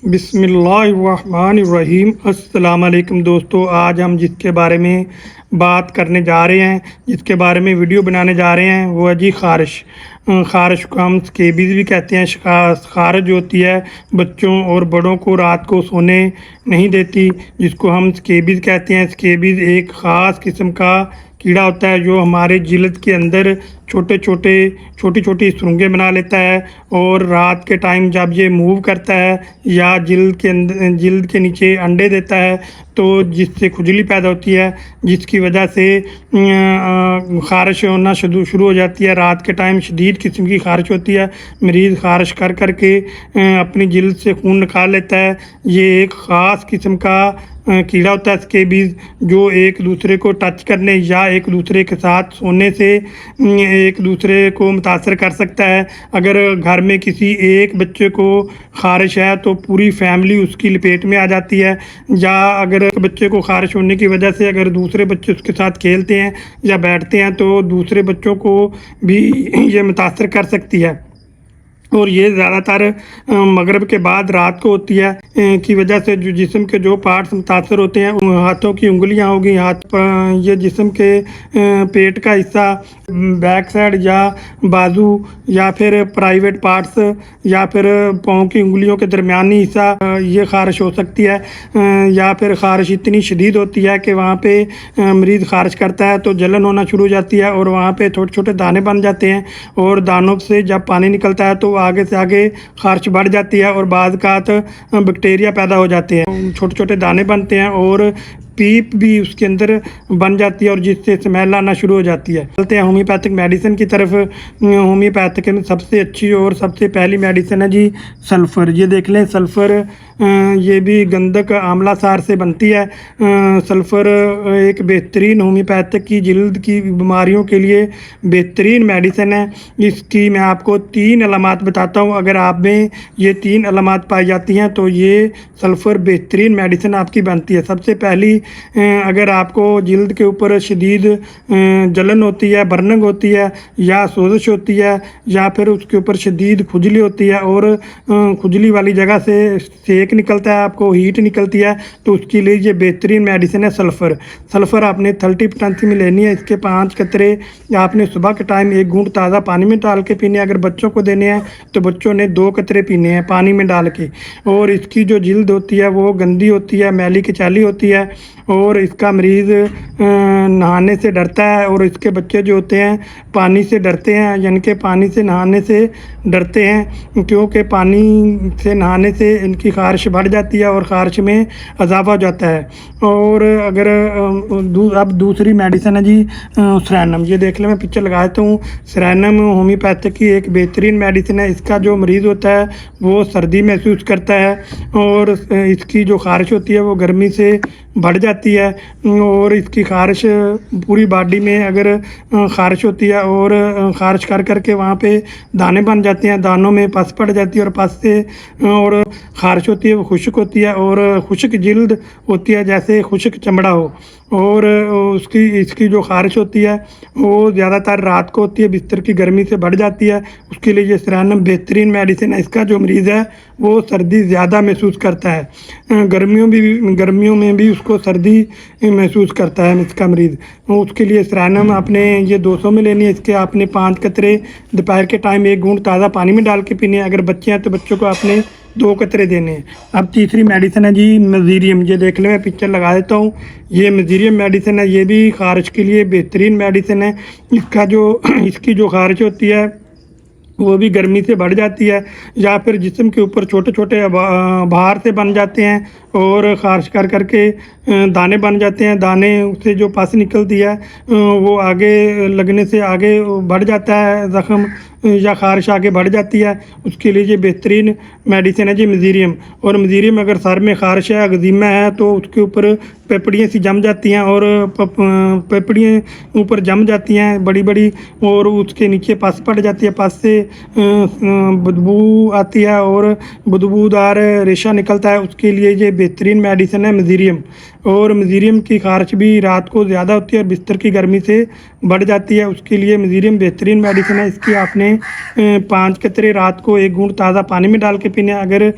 बिस्मिल्लाहिर्रहमानिर्रहीम। अस्सलाम वालेकुम दोस्तों, आज हम जिसके बारे में बात करने जा रहे हैं, जिसके बारे में वीडियो बनाने जा रहे हैं, वो है जी ख़ारिश। ख़ारिश को हम स्केबीज़ भी कहते हैं। ख़ारिश होती है बच्चों और बड़ों को रात को सोने नहीं देती, जिसको हम स्केबीज़ कहते हैं। स्केबीज़ एक ख़ास किस्म का कीड़ा होता है जो हमारे जिल्द के अंदर छोटी छोटी सुरंगें बना लेता है, और रात के टाइम जब ये मूव करता है या जिल्द के नीचे अंडे देता है, तो जिससे खुजली पैदा होती है, जिसकी वजह से ख़ारिश होना शुरू हो जाती है। रात के टाइम शदीद किस्म की ख़ारिश होती है। मरीज़ ख़ारिश कर के अपनी जिल्द से खून निकाल लेता है। ये एक ख़ास किस्म का कीड़ा होता है स्केबीज़, जो एक दूसरे को टच करने या एक दूसरे के साथ सोने से एक दूसरे को मुतासर कर सकता है। अगर घर में किसी एक बच्चे को ख़ारिश है तो पूरी फैमिली उसकी लपेट में आ जाती है, या अगर बच्चे को ख़ारिश होने की वजह से अगर दूसरे बच्चे उसके साथ खेलते हैं या बैठते हैं तो दूसरे बच्चों को भी ये मुतासर कर सकती है। और ये ज़्यादातर मगरिब के बाद रात को होती है, की वजह से जो जिस्म के जो पार्ट्स मुतासर होते हैं, हाथों की उंगलियां होगी, ये जिस्म के पेट का हिस्सा, बैक साइड या बाजू, या फिर प्राइवेट पार्ट्स, या फिर पाँव की उंगलियों के दरमियानी हिस्सा, ये ख़ारिश हो सकती है। या फिर ख़ारिश इतनी शदीद होती है कि वहाँ पे मरीज़ ख़ारिश करता है तो जलन होना शुरू हो जाती है, और वहाँ पे छोटे छोटे दाने बन जाते हैं, और दानों से जब पानी निकलता है तो आगे से आगे ख़ारिश बढ़ जाती है, और बाद कात बैक्टीरिया पैदा हो जाते हैं, छोटे छोटे दाने बनते हैं, और पीप भी उसके अंदर बन जाती है, और जिससे स्मेल आना शुरू हो जाती है। चलते हैं होम्योपैथिक मेडिसिन की तरफ। होम्योपैथिक में सबसे अच्छी और सबसे पहली मेडिसिन है जी सल्फ़र। ये देख लें, सल्फ़र ये भी गंधक आंवला सार से बनती है। सल्फ़र एक बेहतरीन होम्योपैथिक की जिल्द की बीमारियों के लिए बेहतरीन मेडिसिन है। इसकी मैं आपको 3 अलामात बताता हूँ। अगर आप में ये 3 अलामात पाई जाती हैं तो ये सल्फ़र बेहतरीन मेडिसिन आपकी बनती है। सबसे पहली, अगर आपको जिल्द के ऊपर शदीद जलन होती है, बर्निंग होती है, या सोजिश होती है, या फिर उसके ऊपर शदीद खुजली होती है, और खुजली वाली जगह से सेक निकलता है, आपको हीट निकलती है, तो उसके लिए ये बेहतरीन मेडिसिन है सल्फ़र। सल्फ़र आपने 30% में लेनी है। इसके 5 कतरे आपने सुबह के टाइम 1 घूंट ताज़ा पानी में डाल के पीने हैं। अगर बच्चों को देने हैं तो बच्चों ने 2 कतरे पीने हैं पानी में डाल के। और इसकी जो जिल्द होती है वो गंदी होती है, मैली किचाली होती है, और इसका मरीज़ नहाने से डरता है, और इसके बच्चे जो होते हैं पानी से डरते हैं, यानी कि पानी से नहाने से डरते हैं, क्योंकि पानी से नहाने से इनकी ख़ारिश बढ़ जाती है और ख़ारिश में इजाफा हो जाता है। और अगर अब दूसरी मेडिसिन है जी सेरेनम। ये देख लें, मैं पिक्चर लगा देता हूँ। सेरेनम होम्योपैथिक की एक बेहतरीन मेडिसिन है। इसका जो मरीज़ होता है वो सर्दी महसूस करता है, और इसकी जो ख़ारिश होती है वो गर्मी से बढ़ जाती है, और इसकी ख़ारिश पूरी बॉडी में अगर ख़ारिश होती है, और ख़ारिश कर के वहाँ पे दाने बन जाते हैं, दानों में पस पड़ जाती है, और पस से और ख़ारिश होती है वो खुश्क होती है, और खुश्क जिल्द होती है जैसे खुश्क चमड़ा हो। और इसकी जो ख़ारिश होती है वो ज़्यादातर रात को होती है, बिस्तर की गर्मी से बढ़ जाती है। उसके लिए ये सेरेनम बेहतरीन मेडिसिन है। इसका जो मरीज़ है वो सर्दी ज़्यादा महसूस करता है, गर्मियों में भी उसको सर्दी महसूस करता है इसका मरीज़। उसके लिए सेरेनम आपने ये 200 में लेनी है। इसके आपने 5 कतरे दोपहर के टाइम 1 घूंट ताज़ा पानी में डाल के पीने हैं। अगर बच्चे हैं तो बच्चों को आपने 2 कतरे देने हैं। अब तीसरी मेडिसिन है जी मज़ीरियम। ये देख लें, मैं पिक्चर लगा देता हूँ। ये मज़ीरियम मेडिसिन है, ये भी ख़ारिश के लिए बेहतरीन मेडिसिन है। इसकी जो ख़ारिश होती है वो भी गर्मी से बढ़ जाती है, या फिर जिस्म के ऊपर छोटे छोटे बाहर से बन जाते हैं, और ख़ारिश करके दाने बन जाते हैं। दाने से जो पस निकलती है वो आगे लगने से आगे बढ़ जाता है ज़ख़म, या ख़ारिश आगे बढ़ जाती है। उसके लिए ये बेहतरीन मेडिसिन है जी मज़ीरियम। और मज़ीरियम अगर सर में ख़ारिश है, अगज़ीमा है, तो उसके ऊपर पेपड़ियाँ सी जम जाती हैं, और पेपड़ियाँ ऊपर जम जाती हैं बड़ी बड़ी, और उसके नीचे पस पड़ जाती है, पस से बदबू आती है और बदबूदार रेशा निकलता है। उसके लिए ये बेहतरीन मेडिसिन है मज़ीरियम। और मजीरियम की खारिश भी रात को ज़्यादा होती है और बिस्तर की गर्मी से बढ़ जाती है, उसके लिए मजीरियम बेहतरीन मेडिसिन है। इसकी आपने 5 कतरे रात को 1 घूंट ताज़ा पानी में डाल के पीने हैं। अगर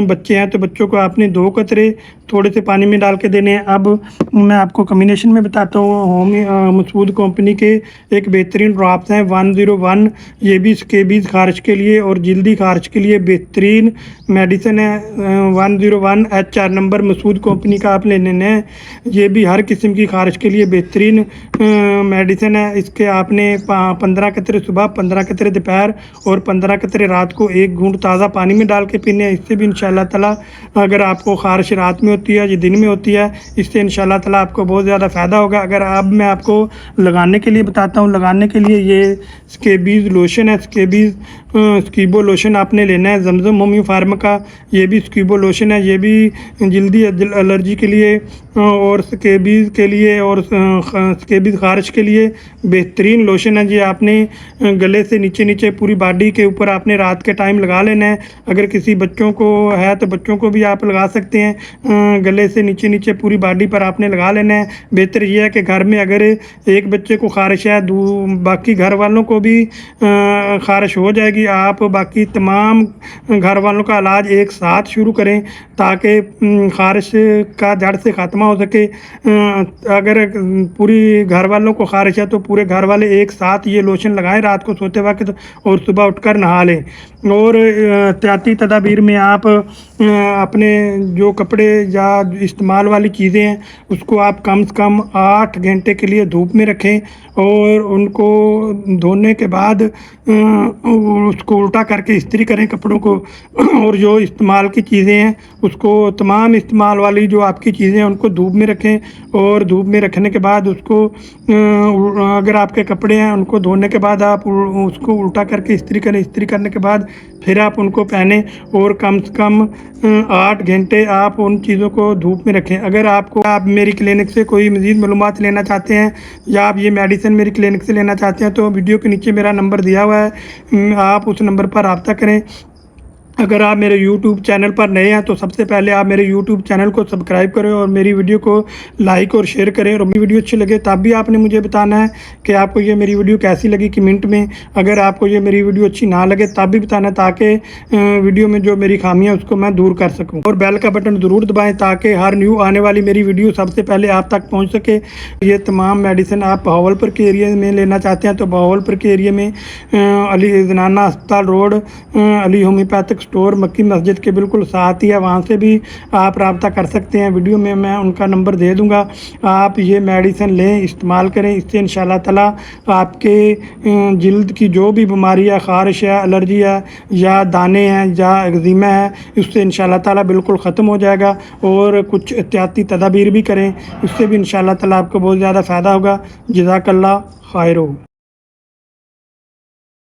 बच्चे हैं तो बच्चों को आपने 2 कतरे थोड़े से पानी में डाल के देने हैं। अब मैं आपको कम्बिनेशन में बताता हूँ। मसूद कंपनी के एक बेहतरीन ड्रॉप्स हैं 101, ये भी स्केबीज़ खारिश के लिए और जल्दी खारिश के लिए बेहतरीन मेडिसिन है। 101 HR नंबर मसूद कंपनी का आप लेने हैं। ये भी हर किस्म की खारिश के लिए बेहतरीन मेडिसिन है। इसके आपने 15 कतरे सुबह, 15 कतरे दोपहर और 15 कतरे रात को 1 घूंट ताज़ा पानी में डाल के पीने हैं। इससे भी इंशाल्लाह ताला अगर आपको खारिश रात में होती है या दिन में होती है, इससे इंशाल्लाह ताला आपको बहुत ज़्यादा फ़ायदा होगा। अगर अब मैं आपको लगाने के लिए बताता हूँ, लगाने के लिए ये स्केबीज़ लोशन है। स्कीबो लोशन आपने लेना है जमजम होम्यो फार्मा का। ये भी स्कीबो लोशन है, ये भी जल्दी एलर्जी के लिए और स्केबीज़ के लिए और स्केबीज़ खारिश के लिए बेहतरीन लोशन है। ये आपने गले से नीचे पूरी बॉडी के ऊपर आपने रात के टाइम लगा लेना है। अगर किसी बच्चों को है तो बच्चों को भी आप लगा सकते हैं। गले से नीचे पूरी बॉडी पर आपने लगा लेना है। बेहतर यह है कि घर में अगर एक बच्चे को खारिश है, बाकी घर वालों को भी खारिश हो जाएगी। आप बाकी तमाम घर वालों का इलाज एक साथ शुरू करें ताकि खारिश का जड़ से ख़त्म हो सके। अगर पूरी घर वालों को खारिश है तो पूरे घर वाले एक साथ ये लोशन लगाएं रात को सोते वक्त और सुबह उठकर नहा लें। और एहतियाती तदाबीर में आप अपने जो कपड़े या इस्तेमाल वाली चीज़ें हैं उसको आप कम से कम 8 घंटे के लिए धूप में रखें और उनको धोने के बाद उसको उल्टा करके इस्त्री करें कपड़ों को। और जो इस्तेमाल की चीज़ें हैं उसको, तमाम इस्तेमाल वाली जो आपकी चीज़ें हैं उनको धूप में रखें और धूप में रखने के बाद उसको अगर आपके कपड़े हैं उनको धोने के बाद आप उसको उल्टा करके इस्त्री करें। इस्त्री करने के बाद फिर आप उनको पहने और कम से कम 8 घंटे आप उन चीज़ों को धूप में रखें। अगर आप मेरी क्लिनिक से कोई मज़ीद मालूमात लेना चाहते हैं या आप ये मेडिसिन मेरी क्लिनिक से लेना चाहते हैं तो वीडियो के नीचे मेरा नंबर दिया हुआ है, आप उस नंबर पर रब्ता करें। अगर आप मेरे YouTube चैनल पर नए हैं तो सबसे पहले आप मेरे YouTube चैनल को सब्सक्राइब करें और मेरी वीडियो को लाइक और शेयर करें। और मेरी वीडियो अच्छी लगे तब भी आपने मुझे बताना है कि आपको ये मेरी वीडियो कैसी लगी कमेंट में। अगर आपको ये मेरी वीडियो अच्छी ना लगे तब भी बताना ताकि वीडियो में जो मेरी खामियाँ उसको मैं दूर कर सकूँ। और बेल का बटन ज़रूर दबाएँ ताकि हर न्यू आने वाली मेरी वीडियो सबसे पहले आप तक पहुँच सके। ये तमाम मेडिसिन आप बहावलपुर के एरिया में लेना चाहते हैं तो बहावलपुर के एरिया में अली ज़नाना अस्पताल रोड अली होम्योपैथिक स्टोर मक्की मस्जिद के बिल्कुल साथ ही है, वहाँ से भी आप रब्ता कर सकते हैं। वीडियो में मैं उनका नंबर दे दूँगा। आप ये मेडिसिन लें, इस्तेमाल करें। इससे इंशाल्लाह ताला आपके जिल्द की जो भी बीमारी है, ख़ारिश है, एलर्जी है या दाने हैं या एक्जिमा है, उससे इंशाल्लाह ताला बिल्कुल ख़त्म हो जाएगा। और कुछ एहतियाती तदाबीर भी करें, इससे भी इंशाल्लाह ताला आपको बहुत ज़्यादा फ़ायदा होगा। जज़ाकल्लाह खैर।